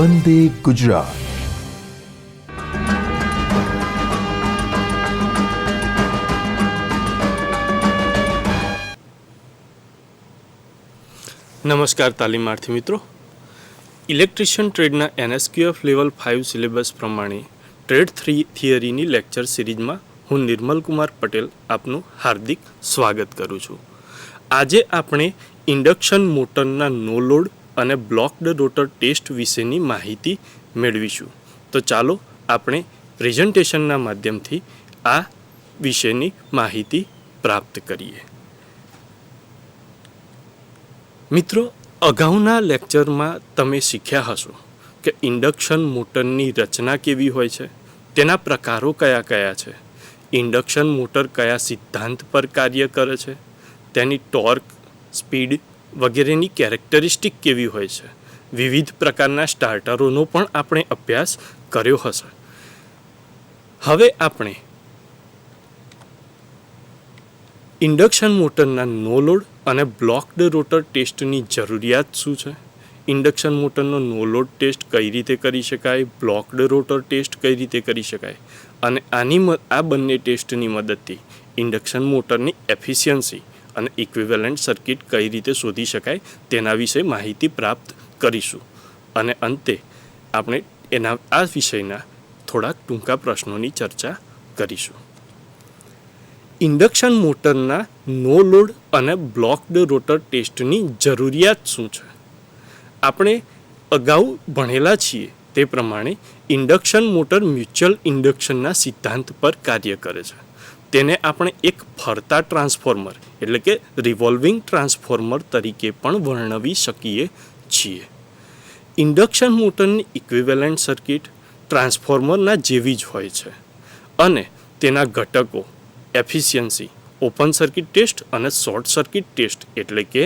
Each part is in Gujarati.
વંદે ગુજરાત. નમસ્કાર તાલીમાર્થી મિત્રો. ઇલેક્ટ્રિશિયન ટ્રેડના NSQF લેવલ 5 સિલેબસ પ્રમાણે ટ્રેડ થિયરીની લેક્ચર સિરીઝમાં હું નિર્મલ કુમાર પટેલ આપનું હાર્દિક સ્વાગત કરું છું. આજે આપણે ઇન્ડક્શન મોટરના નો લોડ અને બ્લોક્ડ રોટર ટેસ્ટ વિશેની માહિતી મેળવીશું. તો ચાલો આપણે પ્રેઝન્ટેશનના માધ્યમથી આ વિશેની માહિતી પ્રાપ્ત કરીએ. મિત્રો, અગાઉના લેક્ચરમાં તમે શીખ્યા હશો કે ઇન્ડક્શન મોટરની રચના કેવી હોય છે, તેના પ્રકારો કયા કયા છે, ઇન્ડક્શન મોટર કયા સિદ્ધાંત પર કાર્ય કરે છે, તેની ટોર્ક, સ્પીડ વગેરેની કેરેક્ટરિસ્ટિક કેવી હોય છે, વિવિધ પ્રકારના સ્ટાર્ટરોનો પણ આપણે અભ્યાસ કર્યો હશે. હવે આપણે ઇન્ડક્શન મોટરના નો લોડ અને બ્લોક્ડ રોટર ટેસ્ટની જરૂરિયાત શું છે, ઇન્ડક્શન મોટરનો નો લોડ ટેસ્ટ કઈ રીતે કરી શકાય, બ્લોક્ડ રોટર ટેસ્ટ કઈ રીતે કરી શકાય અને આ બંને ટેસ્ટની મદદથી ઇન્ડક્શન મોટરની એફિશિયન્સી અને ઇક્વિવેલન્ટ સર્કિટ કઈ રીતે શોધી શકાય તેના વિશે માહિતી પ્રાપ્ત કરીશું. અને અંતે આપણે આ વિષયના થોડાક ટૂંકા પ્રશ્નોની ચર્ચા કરીશું. ઇન્ડક્શન મોટરના નો લોડ અને બ્લોક્ડ રોટર ટેસ્ટની જરૂરિયાત શું છે? આપણે અગાઉ ભણેલા છીએ તે પ્રમાણે ઇન્ડક્શન મોટર મ્યુચ્યુઅલ ઇન્ડક્શનના સિદ્ધાંત પર કાર્ય કરે છે. તેને આપણે એક ફરતા ટ્રાન્સફોર્મર એટલે કે રિવોલ્વિંગ ટ્રાન્સફોર્મર તરીકે પણ વર્ણવી શકીએ છીએ. ઇન્ડક્શન મોટરની ઇક્વિવેલન્ટ સર્કિટ ટ્રાન્સફોર્મરના જેવી જ હોય છે અને તેના ઘટકો એફિશિયન્સી, ઓપન સર્કિટ ટેસ્ટ અને શોર્ટ સર્કિટ ટેસ્ટ એટલે કે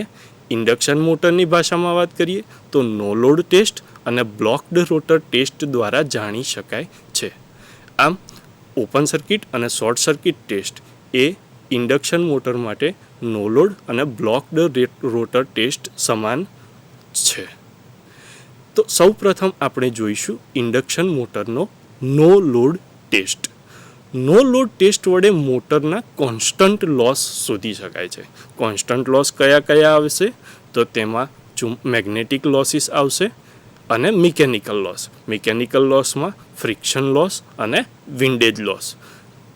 ઇન્ડક્શન મોટરની ભાષામાં વાત કરીએ તો નો લોડ ટેસ્ટ અને બ્લોક્ડ રોટર ટેસ્ટ દ્વારા જાણી શકાય છે. આમ ઓપન સર્કિટ અને શોર્ટ સર્કિટ ટેસ્ટ એ ઇન્ડક્શન મોટર માટે નો લોડ અને બ્લોક્ડ રોટર ટેસ્ટ સમાન છે. તો સૌપ્રથમ આપણે જોઈશું ઇન્ડક્શન મોટરનો નો લોડ ટેસ્ટ. નો લોડ ટેસ્ટ વડે મોટરના કોન્સ્ટન્ટ લોસ શોધી શકાય છે. કોન્સ્ટન્ટ લોસ કયા કયા આવશે? તો તેમાં મેગ્નેટિક લોસીસ આવશે અને મિકેનિકલ લોસ. મિકેનિકલ લોસમાં ફ્રિક્શન લોસ અને વિન્ડેજ લોસ.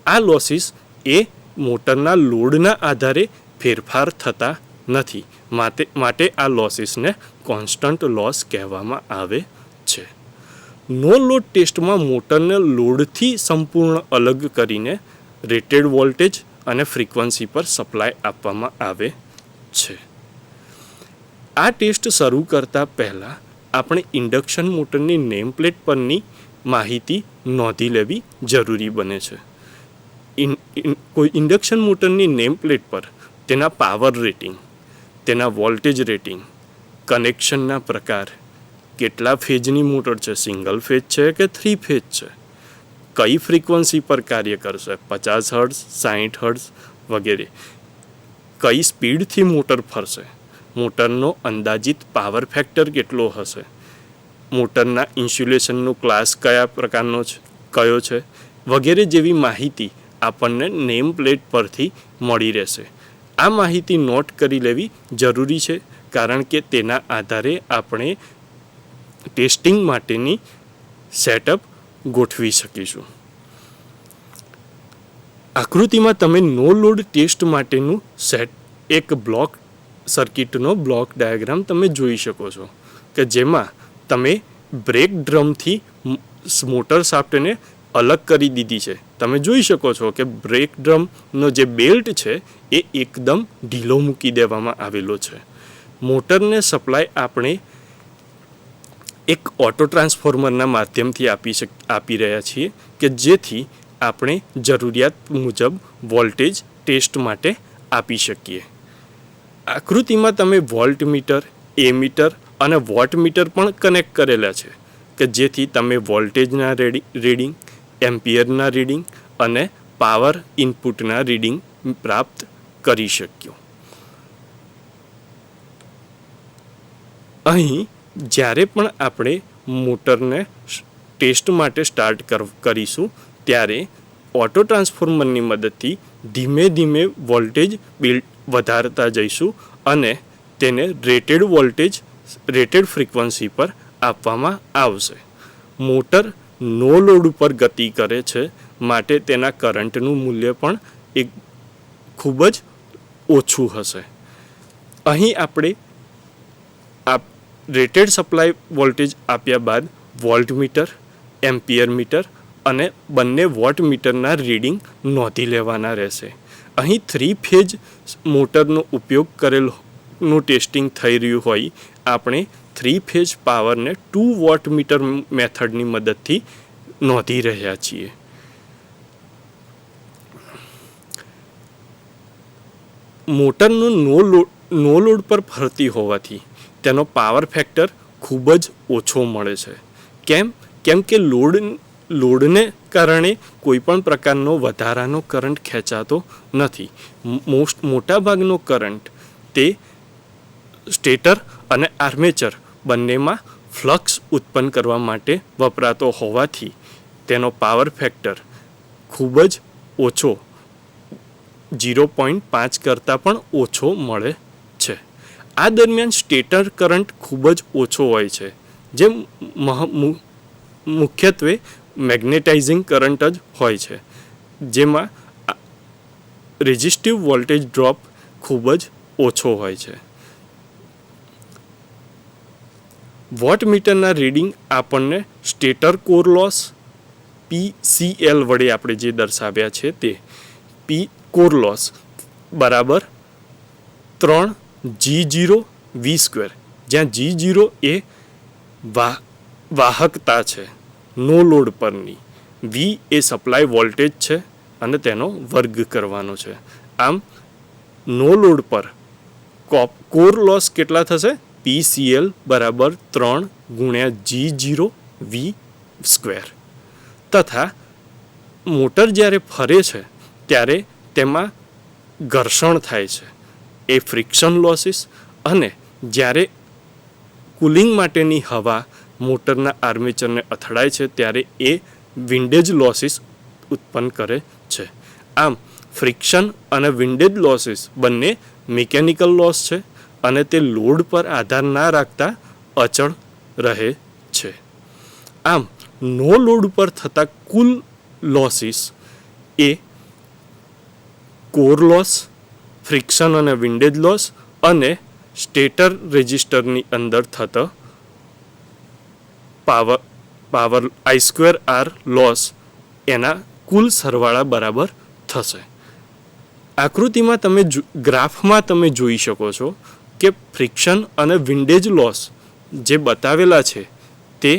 આ લોસીસ એ મોટરના લોડના આધારે ફેરફાર થતા નથી, માટે આ લોસીસને કોન્સ્ટન્ટ લોસ કહેવામાં આવે છે. નો લોડ ટેસ્ટમાં મોટરને લોડથી સંપૂર્ણ અલગ કરીને રેટેડ વોલ્ટેજ અને ફ્રીક્વન્સી પર સપ્લાય આપવામાં આવે છે. આ ટેસ્ટ શરૂ કરતા પહેલાં આપણે ઇન્ડક્શન મોટરની નેમ પ્લેટ પરની માહિતી નોંધી લેવી જરૂરી બને છે. કોઈ ઇન્ડક્શન મોટરની નેમ પ્લેટ પર તેના પાવર રેટિંગ, તેના વોલ્ટેજ રેટિંગ, કનેક્શનના પ્રકાર, કેટલા ફેજની મોટર છે, સિંગલ ફેજ છે કે 3 ફેજ છે, કઈ ફ્રીક્વન્સી પર કાર્ય કરશે, 50 હર્ટ્ઝ, 60 હર્ટ્ઝ વગેરે, કઈ સ્પીડથી મોટર ફરશે, મોટરનો અંદાજિત પાવર ફેક્ટર કેટલો હશે, મોટરના ઇન્સ્યુલેશનનો ક્લાસ કયા પ્રકારનો કયો છે વગેરે જેવી માહિતી આપણને નેમ પ્લેટ પરથી મળી રહેશે. આ માહિતી નોટ કરી લેવી જરૂરી છે, કારણ કે તેના આધારે આપણે ટેસ્ટિંગ માટેની સેટઅપ ગોઠવી શકીશું. આકૃતિમાં તમે નો લોડ ટેસ્ટ માટેનું એક બ્લોક સર્કિટનો બ્લોક ડાયાગ્રામ તમે જોઈ શકો છો કે જેમાં તમે બ્રેક ડ્રમથી મોટર શાફ્ટને અલગ કરી દીધી છે. તમે જોઈ શકો છો કે બ્રેક ડ્રમનો જે બેલ્ટ છે એ એકદમ ઢીલો મૂકી દેવામાં આવેલો છે. મોટરને સપ્લાય આપણે એક ઓટો ટ્રાન્સફોર્મરના માધ્યમથી આપી રહ્યા છીએ કે જેથી આપણે જરૂરિયાત મુજબ વોલ્ટેજ ટેસ્ટ માટે આપી શકીએ. આકૃતિમાં તમે વોલ્ટ મીટર, એમીટર અને વોટ મીટર પણ કનેક્ટ કરેલા છે કે જેથી તમે વોલ્ટેજના રીડિંગ, એમ્પિયરના રીડિંગ અને પાવર ઇનપુટના રીડિંગ પ્રાપ્ત કરી શક્યો. અહીં જ્યારે પણ આપણે મોટરને ટેસ્ટ માટે સ્ટાર્ટ કરીશું ત્યારે ઓટો ટ્રાન્સફોર્મરની મદદથી ધીમે ધીમે વોલ્ટેજ વધારતા જઈશું અને તેને રેટેડ ફ્રીક્વન્સી પર આપવામાં આવશે. મોટર નો લોડ ઉપર ગતિ કરે છે માટે તેના કરંટનું મૂલ્ય પણ એક ખૂબ જ ઓછું હશે. અહીં આપણે રેટેડ સપ્લાય વોલ્ટેજ આપ્યા બાદ વોલ્ટમીટર, એમ્પિયર મીટર અને બંને વોટમીટરના રીડિંગ નોંધી લેવાના રહેશે. અહીં 3 ફેઝ મોટરનો ઉપયોગ કરેલનું ટેસ્ટિંગ થઈ રહ્યું હોય આપણે 3 ફેઝ પાવરને 2 વોટમીટર મેથડની મદદથી નોંધી રહ્યા છીએ. મોટરનું નો લોડ પર ફરતી હોવાથી તેનો પાવર ફેક્ટર ખૂબ જ ઓછો મળે છે. કેમ કે લોડને કારણે કોઈપણ પ્રકારનો વધારાનો કરંટ ખેંચાતો નથી. મોટાભાગનો કરંટ તે સ્ટેટર અને આર્મેચર બંનેમાં ફ્લક્સ ઉત્પન્ન કરવા માટે વપરાતો હોવાથી તેનો પાવર ફેક્ટર ખૂબ જ ઓછો 0.5 કરતાં પણ ઓછો મળે છે. આ દરમિયાન સ્ટેટર કરંટ ખૂબ જ ઓછો હોય છે જે મુખ્યત્વે મેગ્નેટાઇઝિંગ કરંટ જ હોય છે જેમાં રેઝિસ્ટિવ વોલ્ટેજ ડ્રોપ ખૂબ જ ઓછો હોય છે. વોટમીટરના રીડિંગ આપણને સ્ટેટર કોર લોસ PCL વડે આપણે જે દર્શાવ્યા છે તે કોર લોસ બરાબર 3G0V², જ્યાં G0 એ વાહકતા છે નો લોડ પરની, V એ સપ્લાય વોલ્ટેજ છે અને તેનો વર્ગ કરવાનો છે. આમ નો લોડ પર કોર લોસ કેટલા થશે? PCL બરાબર 3×G0V². તથા મોટર જ્યારે ફરે છે ત્યારે તેમાં ઘર્ષણ થાય છે એ ફ્રિક્શન લોસીસ, અને જ્યારે કુલિંગ માટેની હવા મોટરના આર્મેચરને અથડાય છે ત્યારે એ વિન્ડેજ લોસીસ ઉત્પન્ન કરે છે. આમ ફ્રિક્શન અને વિન્ડેજ લોસીસ બંને મિકેનિકલ લોસ છે અને તે લોડ પર આધાર ના રાખતા અચળ રહે છે. આમ નો લોડ પર થતા કુલ લોસીસ એ કોર લોસ, ફ્રિક્શન અને વિન્ડેજ લોસ અને સ્ટેટર રેઝિસ્ટરની અંદર થતો પાવર I²R લોસ એના કુલ સરવાળા બરાબર થશે. આકૃતિમાં ગ્રાફમાં તમે જોઈ શકો છો કે ફ્રિક્શન અને વિન્ડેજ લોસ જે બતાવેલા છે તે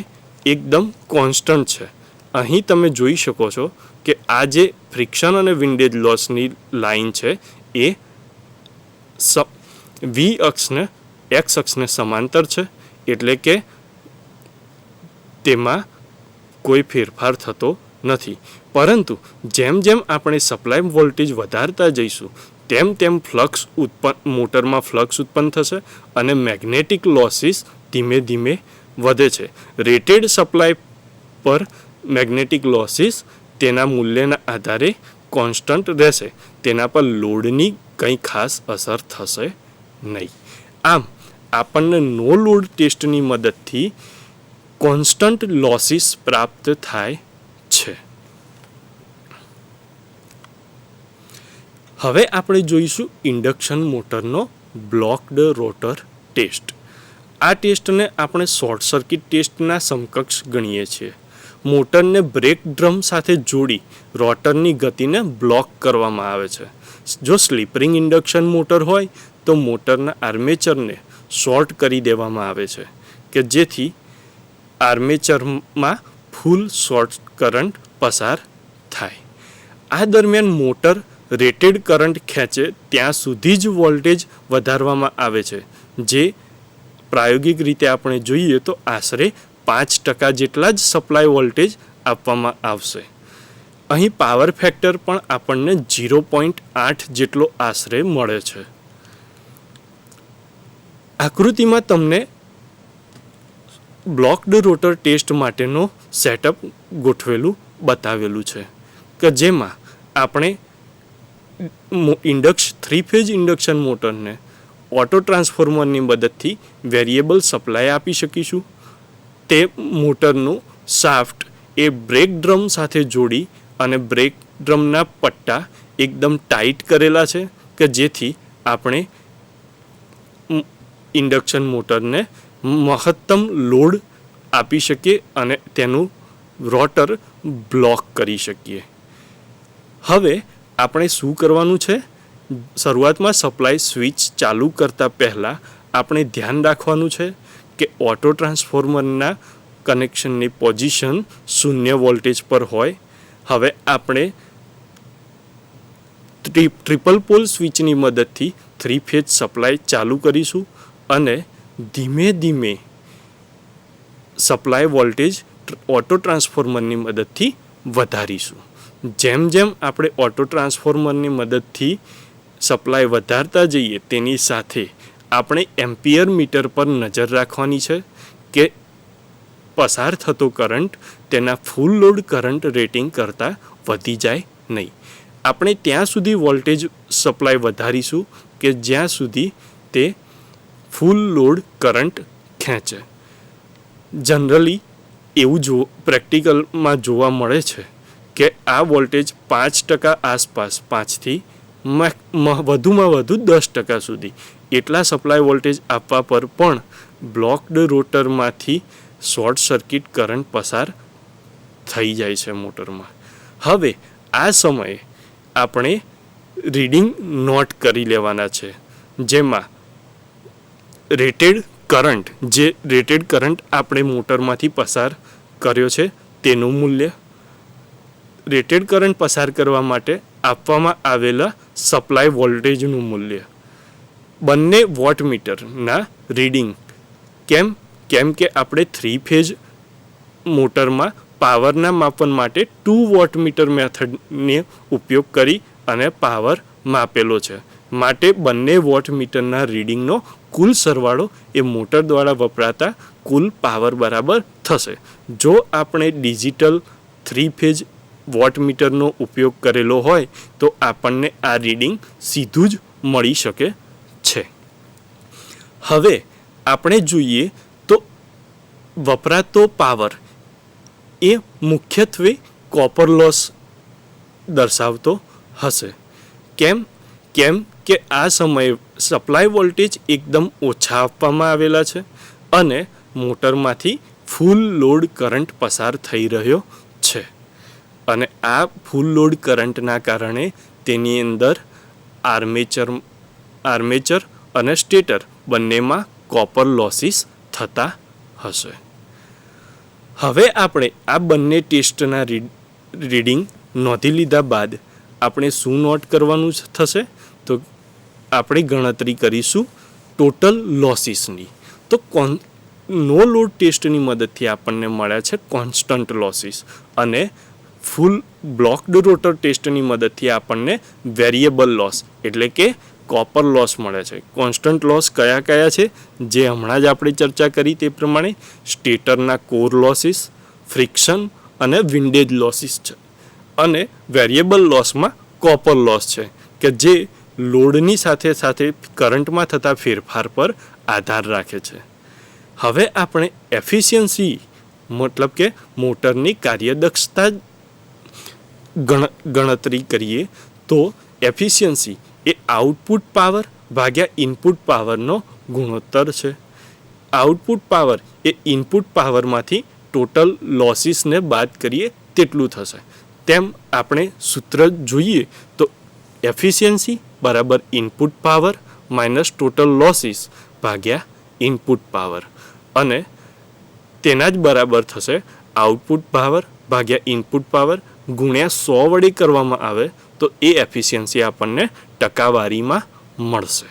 એકદમ કોન્સ્ટન્ટ છે. અહીં તમે જોઈ શકો છો કે આ જે ફ્રિક્શન અને વિન્ડેજ લોસની લાઈન છે એ x અક્ષને સમાંતર છે, એટલે કે તેમાં કોઈ ફેરફાર થતો નથી. પરંતુ જેમ જેમ આપણે સપ્લાય વોલ્ટેજ વધારતા જઈશું તેમ મોટરમાં ફ્લક્સ ઉત્પન્ન થશે અને મેગ્નેટિક લોસીસ ધીમે ધીમે વધે છે. રેટેડ સપ્લાય પર મેગ્નેટિક લોસીસ તેના મૂલ્યના આધારે કોન્સ્ટન્ટ રહેશે, તેના પર લોડની કંઈ ખાસ અસર થશે નહીં. આમ આપણને નો લોડ ટેસ્ટની મદદથી કોન્સ્ટન્ટ લોસીસ પ્રાપ્ત થાય છે. હવે આપણે જોઈશું ઇન્ડક્શન મોટરનો બ્લોક્ડ રોટર ટેસ્ટ. આ ટેસ્ટને આપણે શોર્ટ સર્કિટ ટેસ્ટના સમકક્ષ ગણીએ છીએ. મોટરને બ્રેક ડ્રમ સાથે જોડી રોટરની ગતિને બ્લોક કરવામાં આવે છે. જો સ્લીપ-રિંગ ઇન્ડક્શન મોટર હોય તો મોટરના આર્મેચરને શોર્ટ કરી દેવામાં આવે છે કે જેથી આર્મેચરમાં ફૂલ શોર્ટ કરંટ પસાર થાય. આ દરમિયાન મોટર રેટેડ કરંટ ખેંચે ત્યાં સુધી જ વોલ્ટેજ વધારવામાં આવે છે, જે પ્રાયોગિક રીતે આપણે જોઈએ તો આશરે 5% જેટલા જ સપ્લાય વોલ્ટેજ આપવામાં આવશે. અહીં પાવર ફેક્ટર પણ આપણને 0.8 જેટલો આશરે મળે છે. આકૃતિમાં તમને બ્લોક્ડ રોટર ટેસ્ટ માટેનો સેટઅપ ગોઠવેલું બતાવેલું છે કે જેમાં આપણે 3 ફેઝ ઇન્ડક્શન મોટરને ઓટો ટ્રાન્સફોર્મરની મદદથી વેરિયેબલ સપ્લાય આપી શકીશું. તે મોટરનું શાફ્ટ એ બ્રેક ડ્રમ સાથે જોડી અને બ્રેક ડ્રમના પટ્ટા એકદમ ટાઈટ કરેલા છે કે જેથી આપણે ઇન્ડક્શન મોટરને મહત્તમ લોડ આપી શકીએ અને તેનું રોટર બ્લોક કરી શકીએ. હવે આપણે શું કરવાનું છે? શરૂઆતમાં સપ્લાય સ્વિચ ચાલુ કરતાં પહેલાં આપણે ધ્યાન રાખવાનું છે કે ઓટો ટ્રાન્સફોર્મરના કનેક્શનની પોઝિશન 0 વોલ્ટેજ પર હોય. હવે આપણે ટ્રિપલ પોલ સ્વિચની મદદથી 3 ફેઝ સપ્લાય ચાલુ કરીશું અને ધીમે ધીમે સપ્લાય વોલ્ટેજ ઓટો ટ્રાન્સફોર્મરની મદદથી વધારીશું. જેમ જેમ આપણે ઓટો ટ્રાન્સફોર્મરની મદદથી સપ્લાય વધારતા જઈએ તેની સાથે આપણે એમ્પિયર મીટર પર નજર રાખવાની છે કે પસાર થતો કરંટ તેના ફૂલ લોડ કરંટ રેટિંગ કરતાં વધી જાય નહીં. આપણે ત્યાં સુધી વોલ્ટેજ સપ્લાય વધારીશું કે જ્યાં સુધી તે ફૂલ લોડ કરંટ ખેંચે. જનરલી એવું પ્રેક્ટિકલમાં જોવા મળે છે કે આ વોલ્ટેજ 5% આસપાસ 5થી વધુમાં વધુ 10% સુધી એટલા સપ્લાય વોલ્ટેજ આપવા પર પણ બ્લોક્ડ રોટરમાંથી શોર્ટ સર્કિટ કરંટ પસાર થઈ જાય છે મોટરમાં. હવે આ સમયે આપણે રીડિંગ નોટ કરી લેવાના છે, જેમાં રેટેડ કરંટ આપણે મોટરમાંથી પસાર કર્યો છે તેનું મૂલ્ય, રેટેડ કરંટ પસાર કરવા માટે આપવામાં આવેલા સપ્લાય વોલ્ટેજનું મૂલ્ય, બંને વોટમીટરના રીડિંગ. કેમ કે આપણે 3 ફેઝ મોટરમાં પાવરના માપન માટે 2 વોટમીટર મેથડનો ઉપયોગ કરી અને પાવર માપેલો છે. માટે બંને વોટમીટરના રીડિંગનો કુલ સરવાળો એ મોટર દ્વારા વપરાતા કુલ પાવર બરાબર થશે. જો આપણે ડિજિટલ 3 ફેઝ વોટમીટરનો ઉપયોગ કરેલો હોય તો આપણને આ રીડિંગ સીધું જ મળી શકે છે. હવે આપણે જોઈએ તો વપરાતો પાવર એ મુખ્યત્વે કોપર લોસ દર્શાવતો હશે. કેમ કે આ સમયે સપ્લાય વોલ્ટેજ એકદમ ઓછા આપવામાં આવેલા છે અને મોટરમાંથી ફૂલ લોડ કરંટ પસાર થઈ રહ્યો છે અને આ ફૂલ લોડ કરંટના કારણે તેની અંદર આર્મેચર અને સ્ટેટર બંનેમાં કોપર લોસીસ થતા હશે. હવે આપણે આ બંને ટેસ્ટના રીડિંગ નોંધી લીધા બાદ આપણે શું નોટ કરવાનું થશે? તો આપણે ગણતરી કરીશું ટોટલ લોસીસની. તો નો લોડ ટેસ્ટની મદદથી આપણને મળ્યા છે કોન્સ્ટન્ટ લોસીસ અને ફૂલ બ્લોક્ડ રોટર ટેસ્ટની મદદથી આપણને વેરિયેબલ લોસ એટલે કે કોપર લોસ મળે છે. કોન્સ્ટન્ટ લોસ કયા કયા છે? જે હમણાં જ આપણે ચર્ચા કરી તે પ્રમાણે સ્ટેટરના કોર લોસીસ, ફ્રિક્શન અને વિન્ડેજ લોસીસ છે. અને વેરિયેબલ લોસમાં કોપર લોસ છે કે જે લોડની સાથે સાથે કરંટમાં થતા ફેરફાર પર આધાર રાખે છે. હવે આપણે એફિશિયન્સી મતલબ કે મોટરની કાર્યદક્ષતા ગણતરી કરીએ તો એફિશિયન્સી એ આઉટપુટ પાવર ભાગ્યા ઇનપુટ પાવરનો ગુણોત્તર છે. આઉટપુટ પાવર એ ઇનપુટ પાવરમાંથી ટોટલ લોસીસને બાદ કરીએ તેટલું થશે. તેમ આપણે સૂત્ર જોઈએ તો એફિશિયન્સી બરાબર input power minus total losses ભાગ્યા ઇનપુટ પાવર અને તેના જ બરાબર થશે આઉટપુટ પાવર ભાગ્યા ઇનપુટ પાવર ગુણ્યા 100 વડે કરવામાં આવે તો એ એફિશિયન્સી આપણને ટકાવારીમાં મળશે.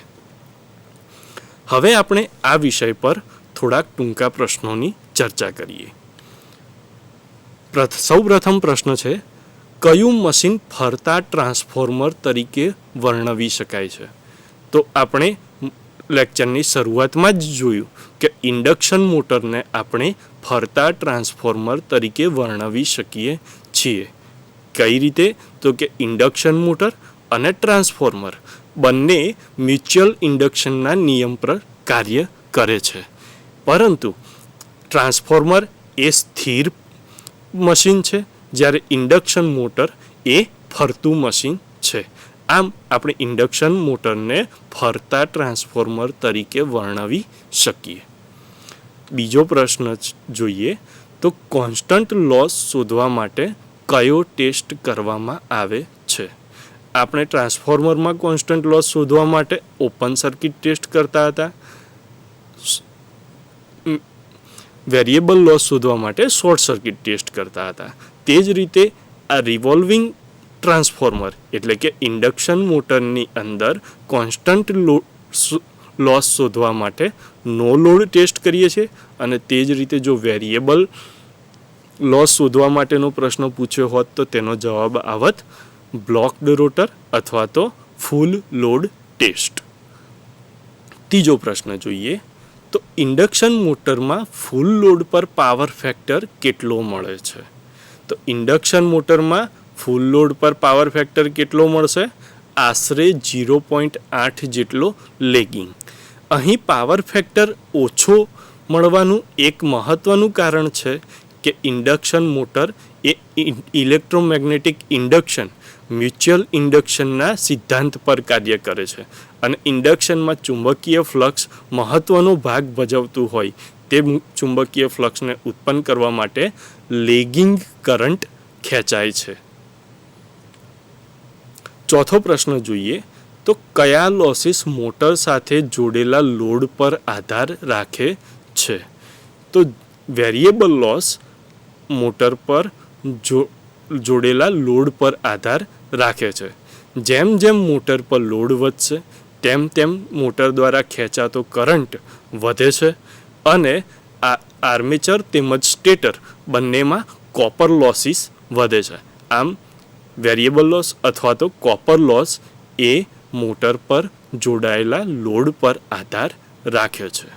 હવે આપણે આ વિષય પર થોડાક ટૂંકા પ્રશ્નોની ચર્ચા કરીએ. સૌપ્રથમ પ્રશ્ન છે, કયું મશીન ફરતા ટ્રાન્સફોર્મર તરીકે વર્ણવી શકાય છે? તો આપણે લેક્ચરની શરૂઆતમાં જ જોયું કે ઇન્ડક્શન મોટરને આપણે ફરતા ટ્રાન્સફોર્મર તરીકે વર્ણવી શકીએ છીએ. કઈ રીતે? તો કે ઇન્ડક્શન મોટર અને ટ્રાન્સફોર્મર બંને મ્યુચ્યુઅલ ઇન્ડક્શનના નિયમ પર કાર્ય કરે છે, પરંતુ ટ્રાન્સફોર્મર એ સ્થિર મશીન છે, જ્યારે ઇન્ડક્શન મોટર એ ફરતું મશીન છે. આમ આપણે ઇન્ડક્શન મોટરને ફરતા ટ્રાન્સફોર્મર તરીકે વર્ણવી શકીએ. બીજો પ્રશ્ન જોઈએ તો કોન્સ્ટન્ટ લોસ શોધવા માટે કયો ટેસ્ટ કરવામાં આવે છે? આપણે ટ્રાન્સફોર્મરમાં કોન્સ્ટન્ટ લોસ શોધવા માટે ઓપન સર્કિટ ટેસ્ટ કરતા હતા. વેરિયેબલ લોસ શોધવા માટે શોર્ટ સર્કિટ ટેસ્ટ કરતા હતા. તે જ રીતે આ રિવોલ્વિંગ ટ્રાન્સફોર્મર એટલે કે ઇન્ડક્શન મોટરની અંદર કોન્સ્ટન્ટ લોસ શોધવા માટે નો લોડ ટેસ્ટ કરીએ છીએ, અને તે જ રીતે જો વેરિયેબલ લોસ શોધવા માટેનો પ્રશ્ન પૂછ્યો હોત તો તેનો જવાબ આવત બ્લોક્ડ રોટર અથવા તો ફૂલ લોડ ટેસ્ટ. ત્રીજો પ્રશ્ન જોઈએ તો ઇન્ડક્શન મોટરમાં ફૂલ લોડ પર પાવર ફેક્ટર કેટલો મળે છે? તો ઇન્ડક્શન મોટરમાં ફૂલ લોડ પર પાવર ફેક્ટર કેટલો મળશે? આશરે 0.8 જેટલો લેગિંગ. અહીં પાવર ફેક્ટર ઓછો મળવાનું એક મહત્ત્વનું કારણ છે કે ઇન્ડક્શન મોટર એ ઇલેક્ટ્રોમેગ્નેટિક ઇન્ડક્શન મ્યુચ્યુઅલ ઇન્ડક્શનના સિદ્ધાંત પર કાર્ય કરે છે, અને ઇન્ડક્શનમાં ચુંબકીય ફ્લક્સ મહત્ત્વનો ભાગ ભજવતું હોય તે ચુંબકીય ફ્લક્સને ઉત્પન્ન કરવા માટે લેગિંગ કરંટ ખેંચાય છે. ચોથો પ્રશ્ન જોઈએ તો કયા લોસીસ મોટર સાથે જોડેલા લોડ પર આધાર રાખે છે? તો વેરિયેબલ લોસ મોટર પર જોડેલા લોડ પર આધાર રાખે છે. જેમ જેમ મોટર પર લોડ વધશે તેમ તેમ મોટર દ્વારા ખેંચાતો કરંટ વધે છે, અને આ આર્મેચર તેમજ સ્ટેટર બંનેમાં કોપર લોસીસ વધે છે. આમ વેરિયેબલ લોસ અથવા તો કોપર લોસ એ મોટર પર જોડાયેલા લોડ પર આધાર રાખે છે.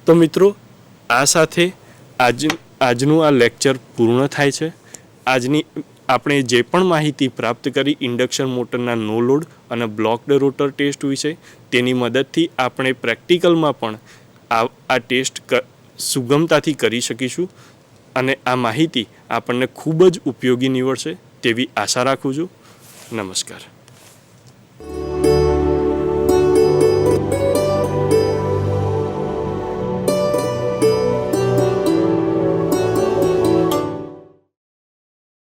તો મિત્રો, આ સાથે આજનું આ લેક્ચર પૂર્ણ થાય છે. આજની આપણે જે પણ માહિતી પ્રાપ્ત કરી ઇન્ડક્શન મોટરના નો લોડ અને બ્લોક્ડ રોટર ટેસ્ટ વિશે, તેની મદદથી આપણે પ્રેક્ટિકલમાં પણ આ ટેસ્ટ સુગમતાથી કરી શકીશું, અને આ માહિતી આપણને ખૂબ જ ઉપયોગી નીવડશે તેવી આશા રાખું છું. નમસ્કાર.